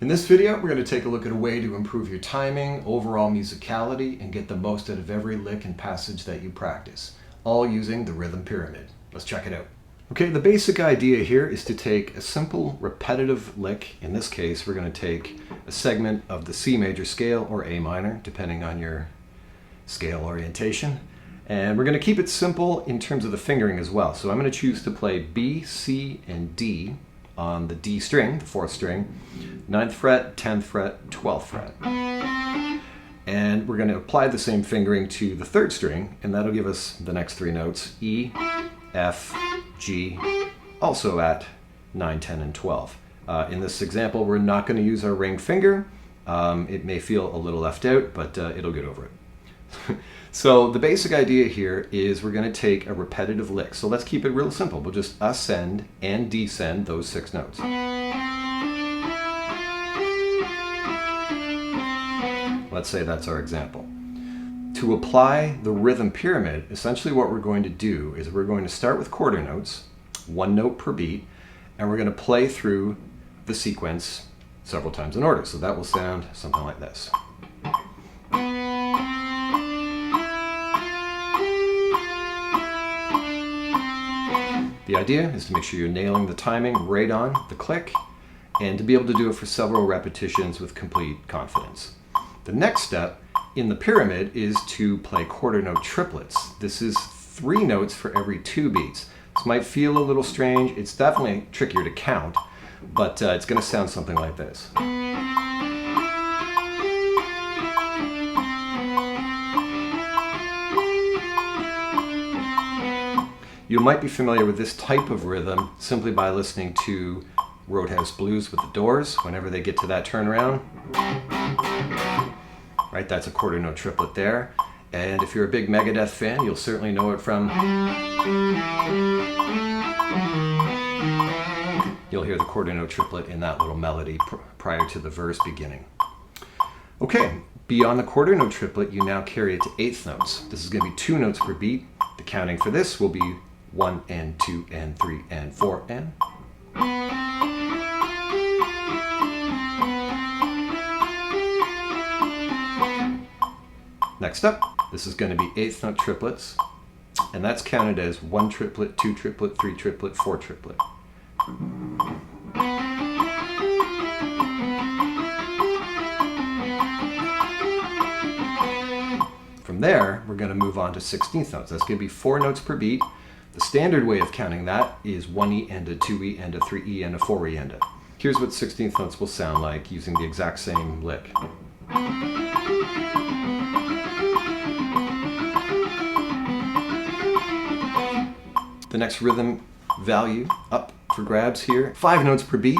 In this video, we're going to take a look at a way to improve your timing, overall musicality, and get the most out of every lick and passage that you practice, all using the rhythm pyramid. Let's check it out. Okay, the basic idea here is to take a simple repetitive lick. In this case, we're going to take a segment of the C major scale or A minor, depending on your scale orientation. And we're going to keep it simple in terms of the fingering as well. So I'm going to choose to play B, C, and D on the D string, the 4th string, 9th fret, 10th fret, 12th fret. And we're going to apply the same fingering to the 3rd string, and that'll give us the next 3 notes, E, F, G, also at 9, 10, and 12. In this example, we're not going to use our ring finger. It may feel a little left out, but it'll get over it. So the basic idea here is we're going to take a repetitive lick. So let's keep it real simple. We'll just ascend and descend those 6 notes. Let's say that's our example. To apply the rhythm pyramid, essentially what we're going to do is we're going to start with quarter notes, 1 note per beat, and we're going to play through the sequence several times in order. So that will sound something like this. The idea is to make sure you're nailing the timing right on the click and to be able to do it for several repetitions with complete confidence. The next step in the pyramid is to play quarter note triplets. This is 3 notes for every 2 beats. This might feel a little strange. It's definitely trickier to count, but it's going to sound something like this. You might be familiar with this type of rhythm simply by listening to Roadhouse Blues with the Doors. Whenever they get to that turnaround, right, that's a quarter note triplet there. And if you're a big Megadeth fan, you'll certainly know it from... You'll hear the quarter note triplet in that little melody prior to the verse beginning. Okay, beyond the quarter note triplet, you now carry it to 8th notes. This is going to be 2 notes per beat. The counting for this will be 1 and 2 and 3 and 4 and. Next up, this is going to be 8th note triplets, and that's counted as 1 triplet, 2 triplet, 3 triplet, 4 triplet. From there, we're going to move on to 16th notes. That's going to be 4 notes per beat. The standard way of counting that is 1 E and a 2 E and a 3 E and a 4 E and a. Here's what 16th notes will sound like using the exact same lick. The next rhythm value up for grabs here, 5 notes per beat.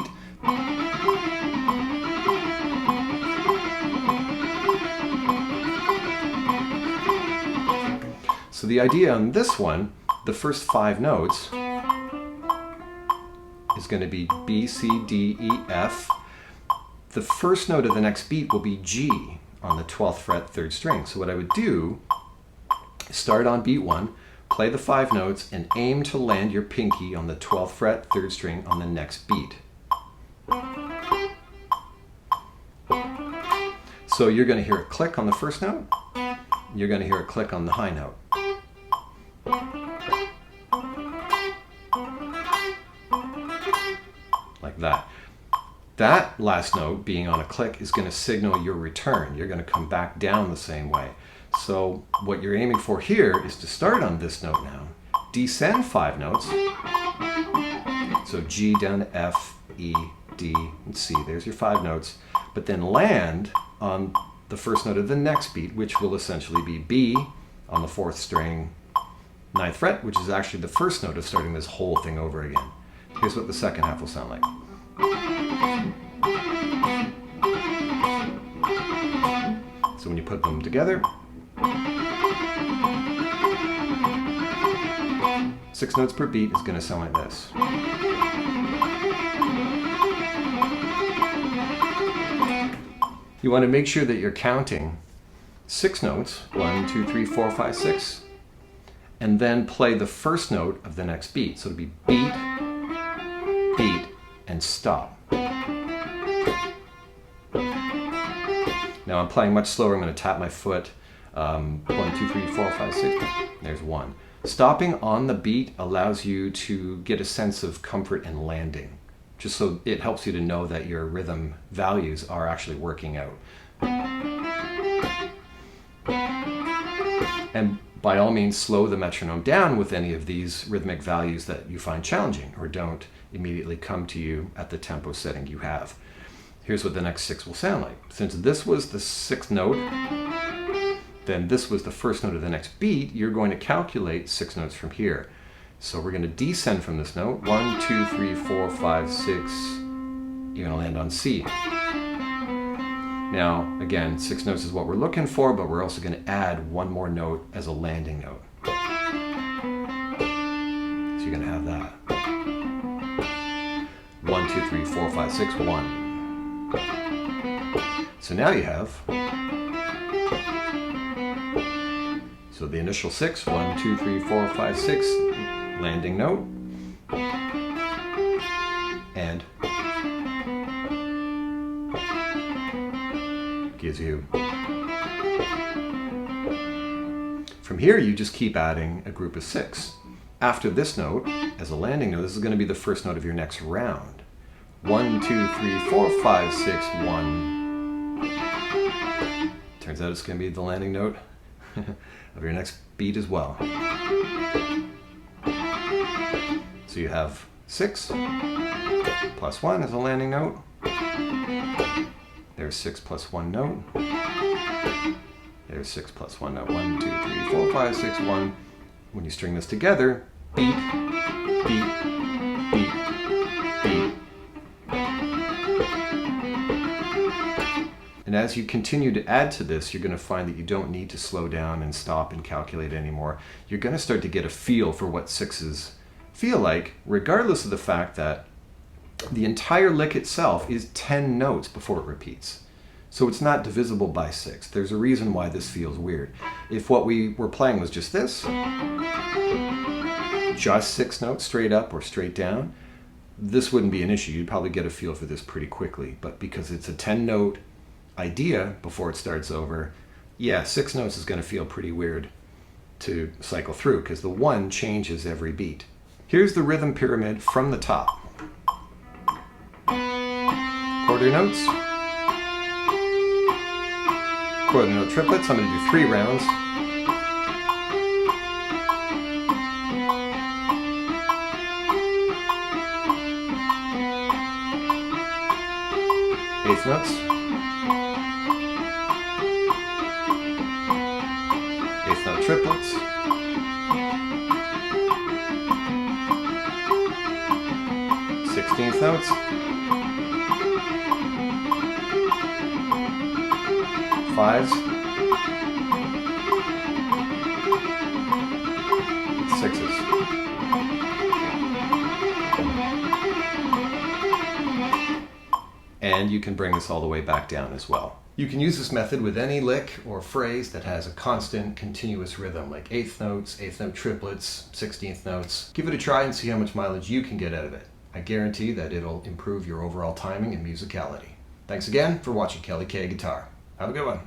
So the idea on this one, the first 5 notes is going to be B, C, D, E, F. The first note of the next beat will be G on the 12th fret, 3rd string. So what I would do is start on beat 1, play the 5 notes, and aim to land your pinky on the 12th fret, 3rd string on the next beat. So you're going to hear a click on the first note. You're going to hear a click on the high note. Like that. That last note being on a click is going to signal your return. You're going to come back down the same way. So what you're aiming for here is to start on this note now, descend 5 notes, so G down to F, E, D, and C, there's your 5 notes, but then land on the first note of the next beat, which will essentially be B on the 4th string, 9th fret, which is actually the first note of starting this whole thing over again. Here's what the second half will sound like. So when you put them together, 6 notes per beat is going to sound like this. You want to make sure that you're counting 6 notes, 1, 2, 3, 4, 5, 6, and then play the first note of the next beat. So it'll be beat, beat, and stop. Now I'm playing much slower. I'm going to tap my foot. 1, 2, 3, 4, 5, 6. There's 1. Stopping on the beat allows you to get a sense of comfort and landing, just so it helps you to know that your rhythm values are actually working out. And by all means, slow the metronome down with any of these rhythmic values that you find challenging or don't immediately come to you at the tempo setting you have. Here's what the next 6 will sound like. Since this was the 6th note, then this was the first note of the next beat, you're going to calculate 6 notes from here. So we're going to descend from this note. 1, 2, 3, 4, 5, 6. You're going to land on C. Now, again, 6 notes is what we're looking for, but we're also going to add 1 more note as a landing note. So you're going to have that. 1, 2, 3, 4, 5, 6, 1. So now you have, so the initial 6, 1, 2, 3, 4, 5, 6, landing note, and gives you. From here, you just keep adding a group of 6. After this note, as a landing note, this is going to be the first note of your next round. 1, 2, 3, 4, 5, 6, 1. Turns out it's going to be the landing note of your next beat as well. So you have 6 plus 1 as a landing note. There's 6 plus 1 note. There's 6 plus 1 note. 1, 2, 3, 4, 5, 6, 1. When you string this together, beat, beat, beat, beat. And as you continue to add to this, you're going to find that you don't need to slow down and stop and calculate anymore. You're going to start to get a feel for what 6s feel like, regardless of the fact that the entire lick itself is 10 notes before it repeats. So it's not divisible by 6. There's a reason why this feels weird. If what we were playing was just this, just 6 notes straight up or straight down, this wouldn't be an issue. You'd probably get a feel for this pretty quickly. But because it's a 10-note idea before it starts over, yeah, 6 notes is going to feel pretty weird to cycle through because the 1 changes every beat. Here's the rhythm pyramid from the top. Quarter notes, quarter note triplets. I'm going to do 3 rounds. Eighth notes. Eighth note triplets. Sixteenth notes. 5s, 6s. And you can bring this all the way back down as well. You can use this method with any lick or phrase that has a constant, continuous rhythm, like 8th notes, 8th note triplets, 16th notes. Give it a try and see how much mileage you can get out of it. I guarantee that it'll improve your overall timing and musicality. Thanks again for watching Kelly K Guitar. Have a good one.